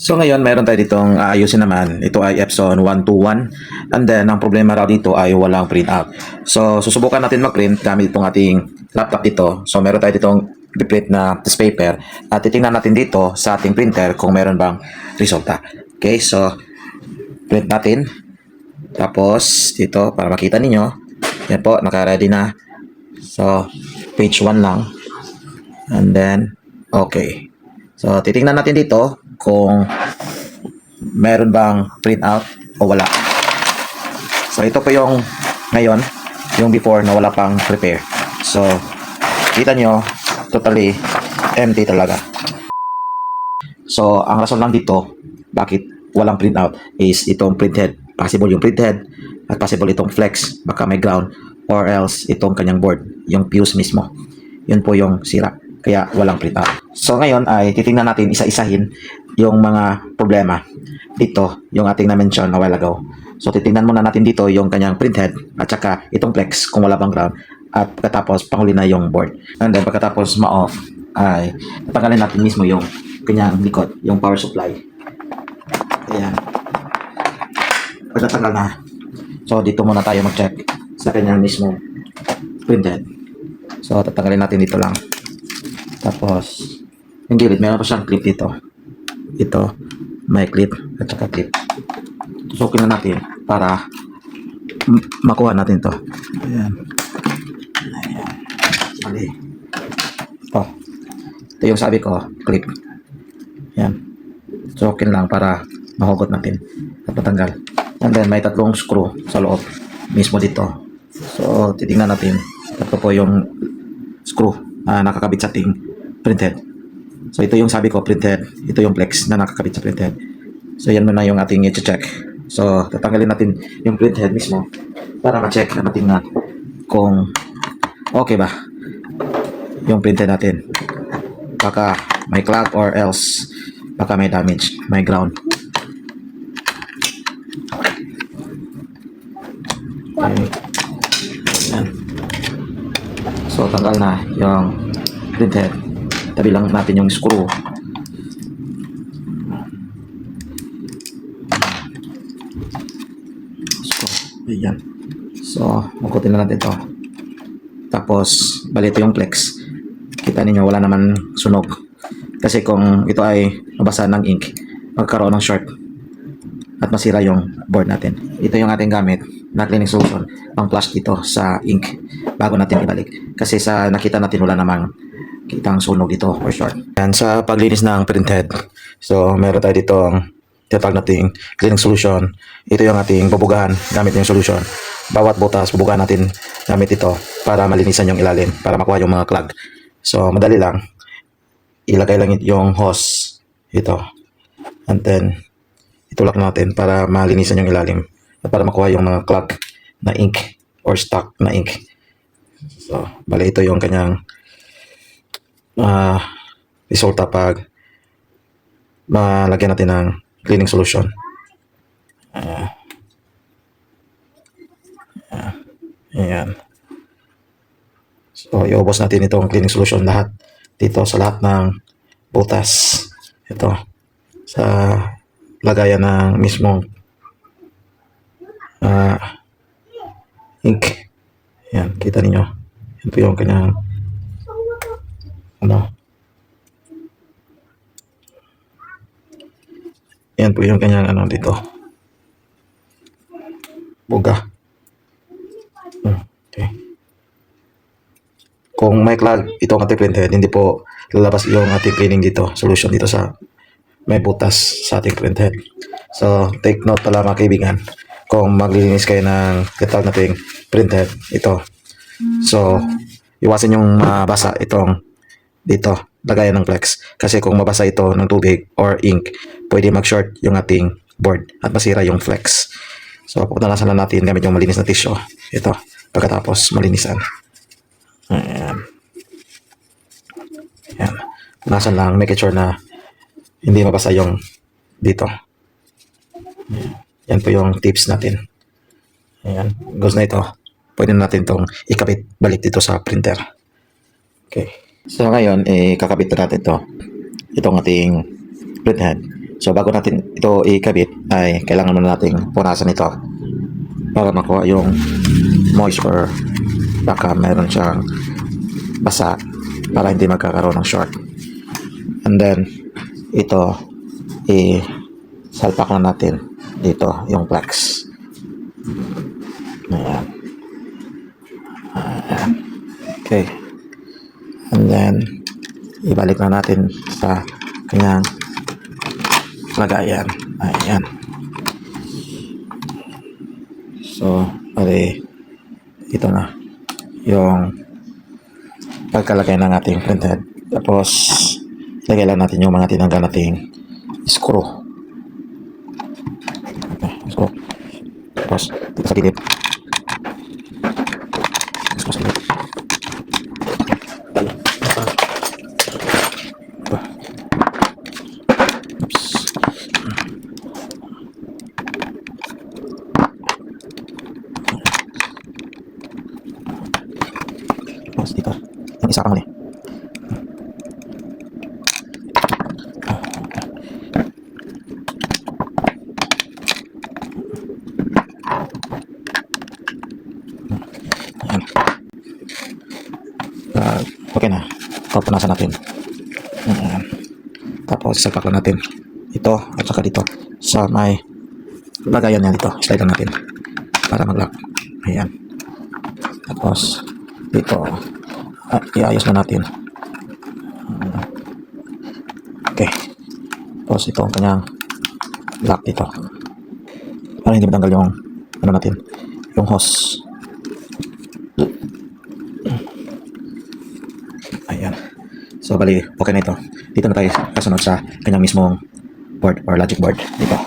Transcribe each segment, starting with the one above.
So ngayon, meron tayo ditong aayusin naman. Ito ay Epson 121. And then, ang problema raw dito ay walang printout. So, susubukan natin mag-print gamit itong ating laptop dito. So, meron tayo ditong print na test paper. At titingnan natin dito sa ating printer kung meron bang resulta. Okay, so, print natin. Tapos, dito, para makita ninyo. Yan po, naka-ready na. So, page 1 lang. And then, okay. So, titingnan natin dito kung meron bang printout o wala. So, ito po yung ngayon, yung before na wala pang prepare. So, kita nyo, totally empty talaga. So, ang rason lang dito, bakit walang printout is itong printhead. Possible yung printhead at possible itong flex, baka may ground, or else itong kanyang board, yung fuse mismo. Yun po yung sira. Kaya walang printout. So ngayon ay titingnan natin isa-isahin yung mga problema. Dito, yung ating na-mention a while ago. So titingnan muna natin dito yung kanyang printhead at saka itong flex kung wala pang ground. At pagkatapos panghuli na yung board. And then pagkatapos ma-off ay tatanggalin natin mismo yung kanyang likod, yung power supply. Ayan. Pag natanggal na. So dito muna tayo mag-check sa kanyang mismo printhead. So tatanggalin natin dito lang. Tapos, yung gilid, meron pa siyang clip dito. Ito, may clip at saka clip. Tusukin na natin para makuha natin to. Ayan. Ayan. Mali. Ito yung sabi ko, clip. Ayan. Tusukin lang para mahugot natin at matanggal. And then, may tatlong screw sa loob. Mismo dito. So, titingnan natin. Ito po yung screw na nakakabit sa ating printhead. So ito yung sabi ko printhead, ito yung flex na nakakabit sa printhead. So yan muna yung ating i-check. So tatanggalin natin yung printhead mismo para ma-check na natin na kung okay ba yung printhead natin. Baka may clog or else baka may damage, may ground. Okay. Yan. So tanggal na yung printhead. Tabi lang natin yung screw. Ayan. So, makutin na natin ito. Tapos, bali ito yung flex. Kita ninyo, wala naman sunog. Kasi kung ito ay mabasa ng ink, magkaroon ng short at masira yung board natin. Ito yung ating gamit na cleaning solution pang flush dito sa ink bago natin ibalik. Kasi sa nakita natin wala namang kitang sunog dito or short. Yan sa paglinis ng printhead. So, meron tayo dito ang tinatawag nating cleaning solution. Ito yung ating bubugahan gamit yung solution. Bawat butas, bubugahan natin gamit ito para malinisan yung ilalim, para makuha yung mga clog. So, madali lang. Ilagay lang yung hose. Ito. And then, itulak natin para malinisan yung ilalim at para makuha yung mga clog na ink or stock na ink. So, bali ito yung kanyang resulta pag malagyan natin ng cleaning solution. Ayan. So, iubos natin itong cleaning solution lahat dito sa lahat ng butas. Ito sa lagayan ng mismong ink. Ayan, kita ninyo. Yan po yung kanyang yan po yung kanyang dito buga. Okay. Kung may clog itong ating printhead, hindi po lalabas yung ating cleaning dito solution dito sa may butas sa ating printhead. So take note pala mga kaibigan, kung maglilinis kayo ng tinatawag nating printhead ito, so iwasan yung mabasa itong dito lagayan ng flex, kasi kung mabasa ito ng tubig or ink, pwede mag-short yung ating board at masira yung flex. So pupunasan lang natin gamit yung malinis na tissue ito pagkatapos malinisan. Ayan. Ayan. Punasan lang, make sure na hindi mabasa yung dito. Ayan. Yan po yung tips natin. Ayan, goes na ito. Pwede natin itong ikabit balik dito sa printer. Okay. So ngayon, kakabit na natin ito. Itong ating printhead. So bago natin ito ikabit ay kailangan muna nating punasan ito para makuha yung moisture. Baka meron siyang basa para hindi magkakaroon ng short. And then ito salpak na natin dito yung flex. Ayan. Ayan. Okay. And then ibalik na natin sa kanyang lagayan. Ayan. So, ito na yung pagkalagay ng ating printhead. Tapos, lagay lang natin yung mga tinanggal nating screw. Okay, screw. Tapos, dito sa gilid. Screw sa gilid. Oops. Tapos dito, yung isa pang huli. Ayan. Okay na. Pupunasan natin. Ayan. Tapos sapak lang natin ito at saka dito sa may lagayan niya dito. Slide lang natin para mag-lock. Ayan. Tapos dito iayos na natin. Okay. Tapos ito ang kanyang lock dito para hindi matanggal yung ano natin, yung hose. Ayan. So bali okay na ito. Dito na tayo kasunod sa kanyang mismong board or logic board dito.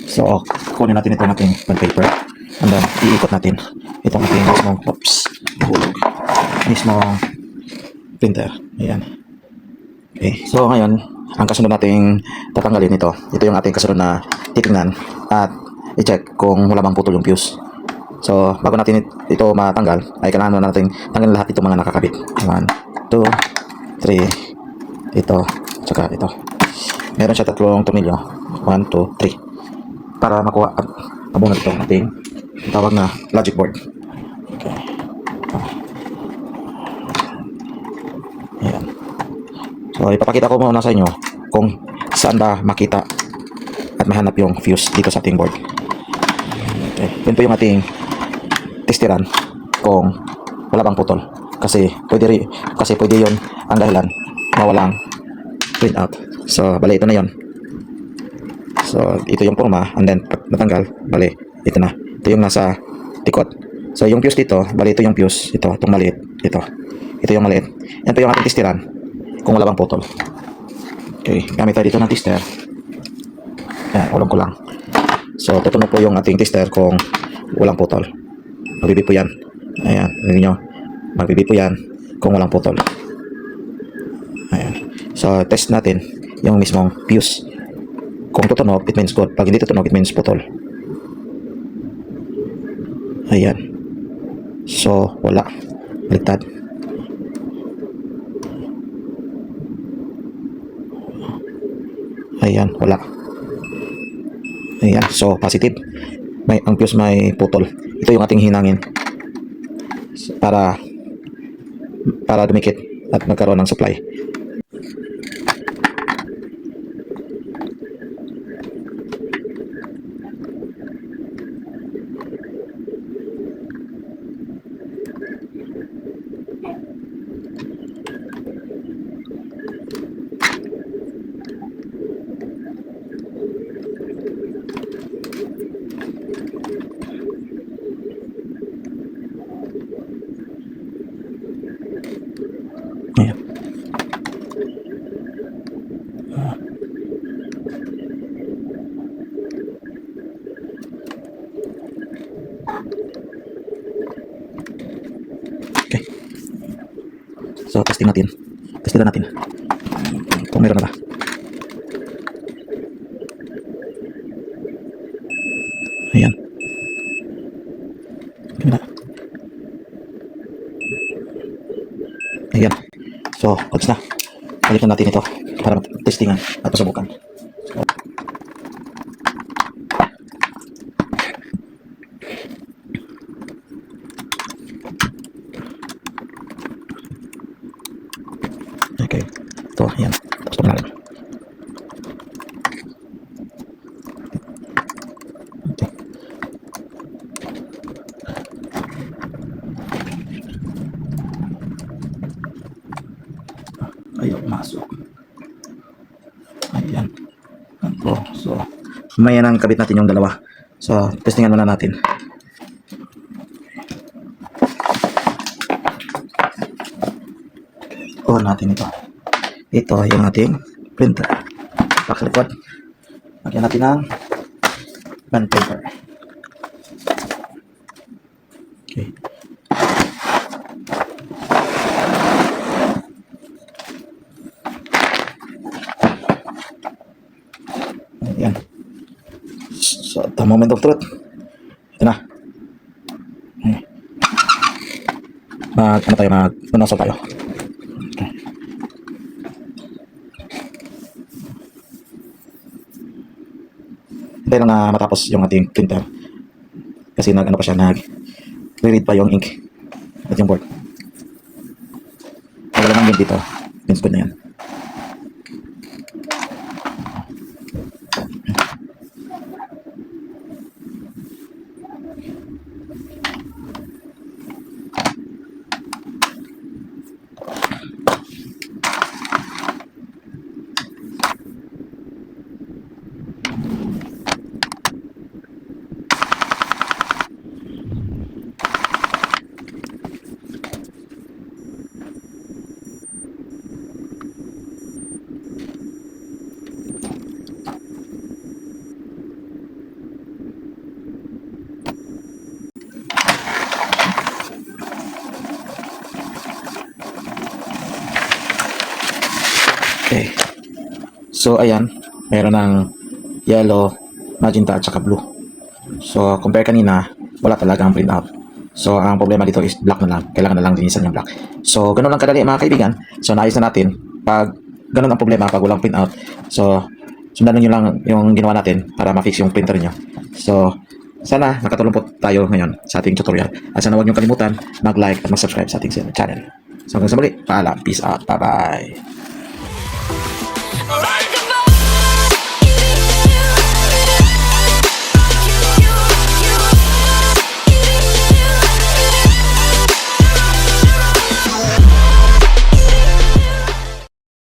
So kunin natin itong ating bond paper and then iikot natin itong ating mismong printer. Ayan. Okay. So ngayon, ang kasunod nating tatanggalin ito. Ito yung ating kasunod na titingnan at i-check kung wala bang putol yung fuse. So bago natin ito matanggal, ay kailangan na natin tanggalin lahat itong mga nakakabit. 1, 2, 3. Ito, tsaka ito. Meron siya tatlong tornilyo. 1, 2, 3. Para makuha at abungan ito ating tawag na logic board. Okay. Ayan. So ipapakita ko muna sa inyo kung saan ba makita at mahanap yung fuse dito sa ating board. Okay. Yun po yung ating testiran kung wala bang putol. Kasi pwede yun ang dahilan mawalang printout. So bali ito na yun. So ito yung forma and then pag natanggal, bali ito na. Ito yung nasa tikot. So yung fuse dito, bali ito yung fuse. Itong maliit. Ito yung maliit. Yan po yung ating testiran kung wala bang putol. Okay, gamit tayo dito ng tester. Ayan, ulong ko lang. So tutunog po yung ating tester kung walang putol. Magbibip po yan. Ayan, narinig nyo. Magbibip po yan kung walang putol. Ayan. So test natin yung mismong fuse. Kung tutunog, it means good. Pag hindi tutunog, it means putol. Ayan. So wala. Baliktad. Ayan, wala. Ayan, so positive. Ang fuse may putol. Ito yung ating hinangin para dumikit at magkaroon ng supply. Ayan. Okay. So, testing natin. Testing natin. Kung meron na ba. Ayan. Ganda. Ayan. So, goods na. Balikan natin ito para testingan at pasubukan. So, Oh, so, maya nang kabit natin yung dalawa. So, testingan muna natin. On natin ito. Ito yung ating printer. Back sa likod. Lagyan natin ng bond paper. Okay. Ayan. So, the moment of truth. Ito na. Ano tayo, mag-unosol tayo. Okay. Hintayin lang na matapos yung ating printer. Kasi nag-ano pa siya, nag-read pa yung ink at yung board. Wala lang din dito. Pins good na yan. Okay. So, ayan. Meron ng yellow, magenta, at saka blue. So, compare kanina, wala talagang printout. So, ang problema dito is black na lang. Kailangan na lang linisan yung black. So, ganun lang kadali mga kaibigan. So, naayos na natin. Pag ganun ang problema, pag walang printout, so, sundan nyo lang yung ginawa natin para ma-fix yung printer nyo. So, sana nakatulong po tayo ngayon sa ating tutorial. At sana huwag nyo kalimutan mag-like at mag-subscribe sa ating channel. So, hanggang sa muli, paalam. Peace out. Bye-bye.